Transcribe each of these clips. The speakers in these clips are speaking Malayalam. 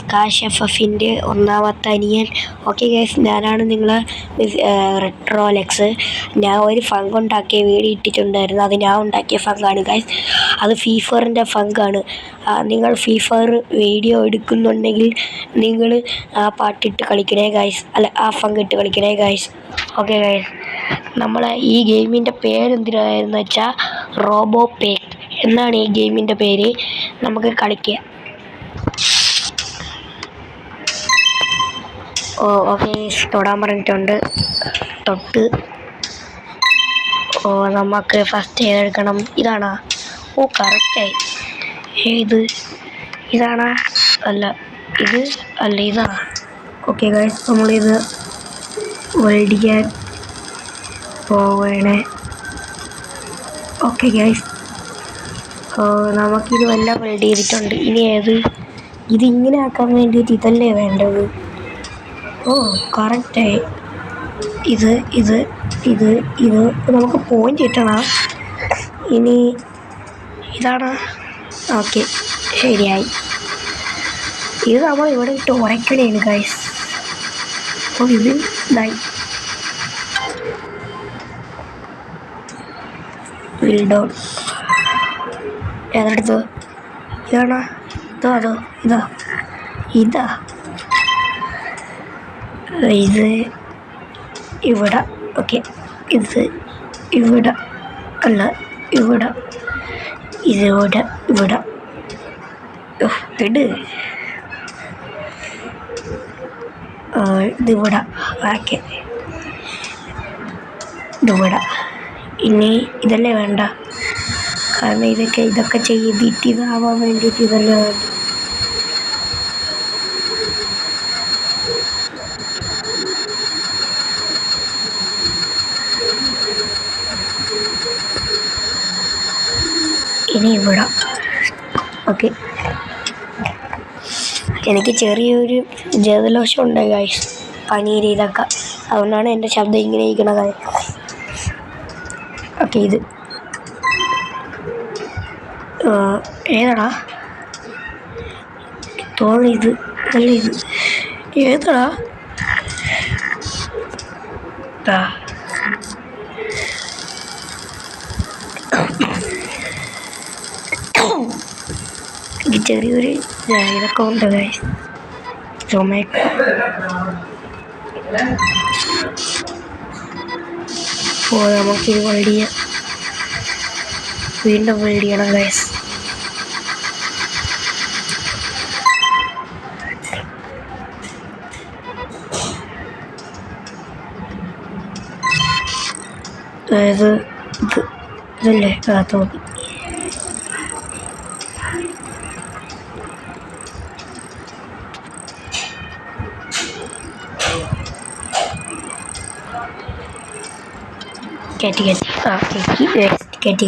സ്കാഷ് FFൻ്റെ ഒന്നാമത്തെ അനിയൻ. ഓക്കെ ഗൈസ്, ഞാനാണ് നിങ്ങളെ റെട്രോലെക്സ്. ഞാൻ ഒരു ഫങ്ക് ഉണ്ടാക്കിയ വീഡിയോ ഇട്ടിട്ടുണ്ടായിരുന്നു. അത് ഞാൻ ഉണ്ടാക്കിയ ഫങ്കാണ് ഗൈസ്. അത് ഫ്രീ ഫയറിൻ്റെ ഫങ്കാണ്. നിങ്ങൾ ഫ്രീ ഫയർ വീഡിയോ എടുക്കുന്നുണ്ടെങ്കിൽ നിങ്ങൾ ആ പാട്ടിട്ട് കളിക്കണേ ഗൈസ്. അല്ല, ആ ഫങ്ക് ഇട്ട് കളിക്കണേ ഗൈസ്. ഓക്കെ ഗൈസ്, നമ്മളെ ഈ ഗെയിമിൻ്റെ പേരെന്തിനായിരുന്നു വെച്ചാൽ റോബോ പേക്ക് എന്നാണ് ഈ ഗെയിമിൻ്റെ പേര്. നമുക്ക് കളിക്കാം. ഓക്കെ, തൊടാൻ പറഞ്ഞിട്ടുണ്ട്. തൊട്ട്. നമുക്ക് ഫസ്റ്റ് ഏതെടുക്കണം? ഇതാണോ? കറക്റ്റായി. ഇതാണോ? അല്ല, ഇത് അല്ല, ഇതാ. ഓക്കെ ഗൈസ്, നമ്മളിത് വെൽഡിക്കാൻ പോവണേ. ഓക്കെ ഗൈസ്, നമുക്കിത് എല്ലാം വെൽഡ് ചെയ്തിട്ടുണ്ട്. ഇനി ഇതിങ്ങനെ ആക്കാൻ വേണ്ടിയിട്ട് ഇതല്ലേ വേണ്ടത്? കറക്റ്റായി. ഇത് നമുക്ക് പോയിന്റ് കിട്ടണം. ഇനി ഇതാണ്. ഓക്കെ, ശരിയായി. ഇത് നമ്മൾ ഇവിടെ ഇട്ട് ഉരയ്ക്കണേണ് ഗൈസ്. ഇത് ഇതായി. ഡൗൺ ഏതെടുത്ത്? ഇതാണോ? അതോ ഇതാ? ഇത് ഇവിടെ. ഓക്കെ, ഇത് ഇവിടെ അല്ല, ഇവിടെ. ഇതിവിടെ. ഇട്. ഇതിവിടെ. ഓക്കെ, ഇതിവിടെ. ഇനി ഇതല്ലേ വേണ്ട, കാരണം ഇതൊക്കെ ചെയ്തിട്ട് ഇതാവാൻ വേണ്ടിയിട്ട് ഇതല്ലേ വേണ്ട. ഇനി ഇവിടെ. ഓക്കെ, എനിക്ക് ചെറിയൊരു ജലദോഷം ഉണ്ട് ഗൈസ്, പനീര് ഇതൊക്കെ. അതുകൊണ്ടാണ് എൻ്റെ ശബ്ദം ഇങ്ങനെ ഇരിക്കണത്. ഓക്കെ, ഇത് ഏതാടാ? ഇത് അല്ല, ഇത് ഏതാടാ? എനിക്ക് ചെറിയൊരു ഇതൊക്കെ ഉണ്ട് ഗൈസ്, ചുമയൊക്കെ. നമുക്കിത് വെൽഡ് ചെയ്യാം. വീണ്ടും വെൽഡ് ചെയ്യണം ഗൈസ്. ഇതല്ലേ? തോന്നി. കയറ്റി.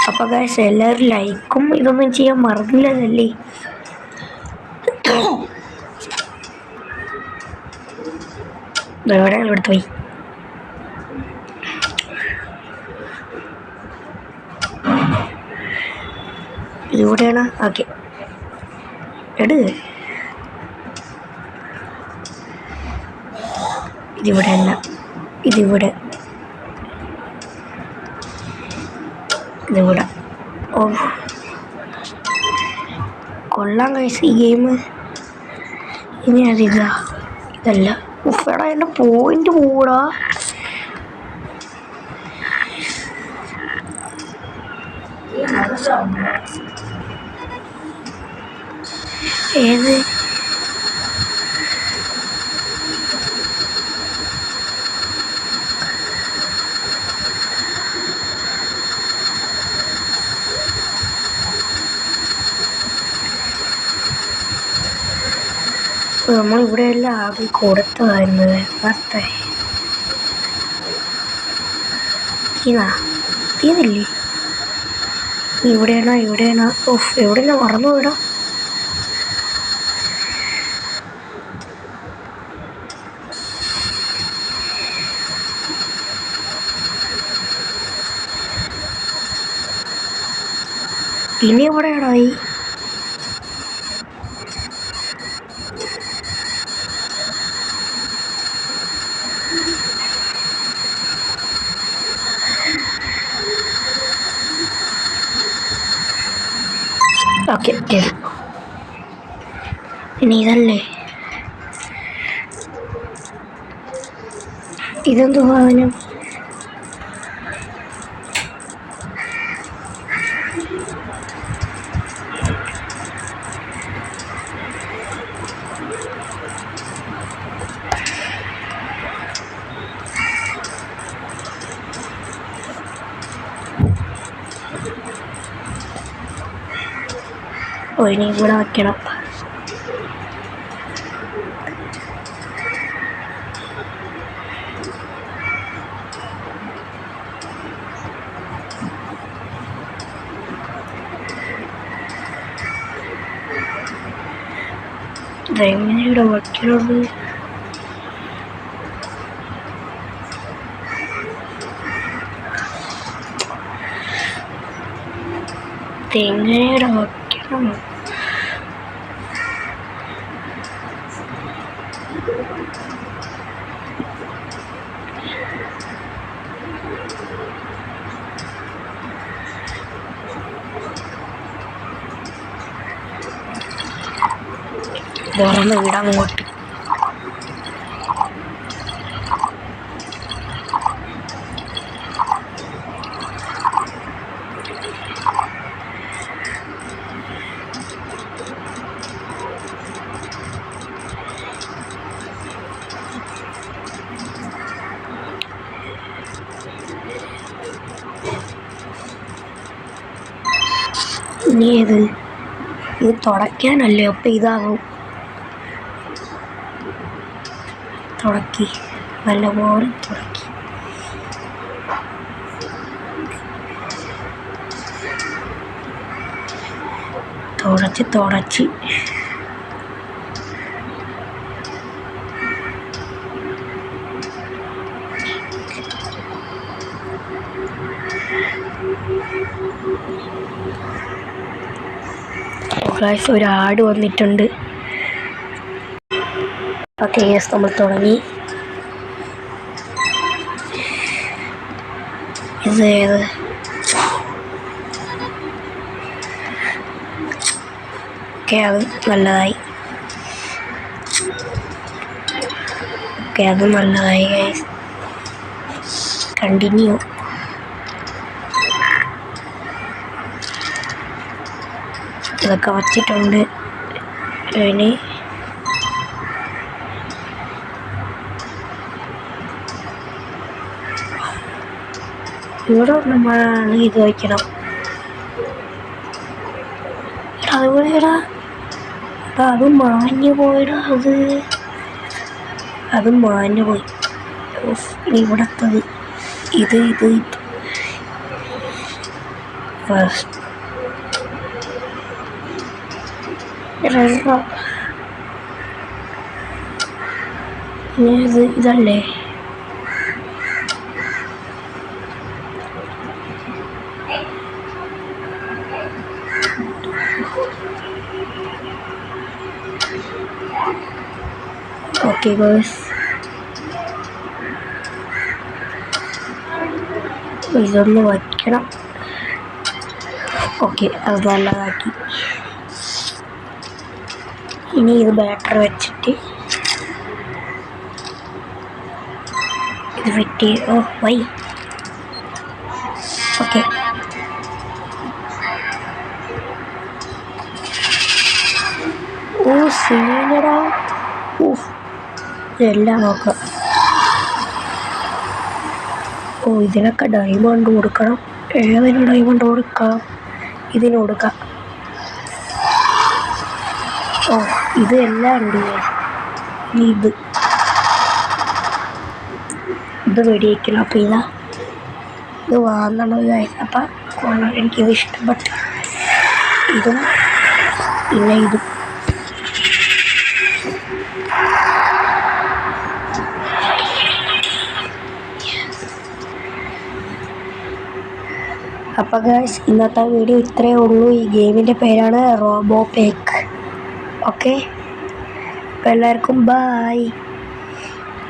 അപ്പോൾ ഗൈസ്, എല്ലാവരും ലൈക്കും ഇതൊന്നും ചെയ്യാൻ മറന്നില്ലല്ലേ? എവിടെ ഇവിടുത്തെ പോയി? ഇതിവിടെയാണ്. ഓക്കെ, ഇതിവിടെ അല്ല, ഇതിവിടെ. കൊള്ളാം കഴിച്ച് ഈ ഗെയിം. ഇനി ഇതല്ല. എടാ, എൻ്റെ പോയിന്റ് കൂടാ. ഏത്? നമ്മളിവിടെയെല്ലാം ആദ്യം കൊടുത്തതായിരുന്നത്. തീന്നില്ലേ? ഇവിടെയാണോ? എവിടെയാണോ? മറന്നു പോയിടാ. ഇനി എവിടെയാണായി? ഓക്കെ ശരി. ഇനി ഇതല്ലേ? ഇതെന്തു സാധനം? ഓ ഇനി ഇവിടെ വയ്ക്കണം. ഇതെങ്ങനെ ഇവിടെ വയ്ക്കണത്? ഇതെങ്ങനെ ഇവിടെ വയ്ക്കണം? തുറന്ന് വിടാൻ അങ്ങോട്ട്. ഇനി ഇത് തുടയ്ക്കാനല്ലേ? അപ്പം ഇതാവും. തുടക്കി നല്ലപോലെ തുടക്കി. തുടച്ച് ഗൈസ് ഒരു ആട് വന്നിട്ടുണ്ട്. ഓക്കെ യെസ്, നമ്മൾ തുടങ്ങി. ഇത് ഏത്? ഓക്കെ അത് നല്ലതായി. ഓക്കെ അത് നല്ലതായി ഗൈസ്. കണ്ടിന്യൂ. ഇതൊക്കെ വച്ചിട്ടുണ്ട്. ഇനി ഇവിടെ നമ്മൾ ഇത് വയ്ക്കണം. അതുപോലെ അത് മാഞ്ഞു പോയിടാ. അത് മാഞ്ഞു പോയി. ഇവിടത്തത് ഇത് ഫസ്റ്റ് ഇതല്ലേ? ഓക്കെ ഗൈസ്, ഇതൊന്ന് വയ്ക്കണം. ഓക്കെ അത് നല്ലതാക്കി. ഇനി ഇത് ബാറ്ററി വെച്ചിട്ട് ഇത് ഫിറ്റ്. ഓ വൈ. ഓക്കെ ഓ സീനടാ. ഓ ഇതെല്ലാം നോക്കാം. ഓ ഇതിനൊക്കെ ഡയമണ്ട് കൊടുക്കണം. ഏതിന് ഡയമണ്ട് കൊടുക്കാം? ഇതിന് കൊടുക്കാം. ഓ ഇത് എല്ലാം ഉണ്ട്. ഇനി ഇത് വെടിവെക്കണം. അപ്പം ഇത് വാങ്ങണത്. അപ്പം എനിക്കിത് ഇഷ്ടപ്പെട്ടു. ഇതും പിന്നെ ഇതും. അപ്പോൾ ഗൈസ് ഇന്നത്തെ വീഡിയോ ഇത്രയേ ഉള്ളൂ. ഈ ഗെയിമിൻ്റെ പേരാണ് റോബോ പേക്ക്. ഓക്കെ, അപ്പോൾ എല്ലാവർക്കും ബായ്.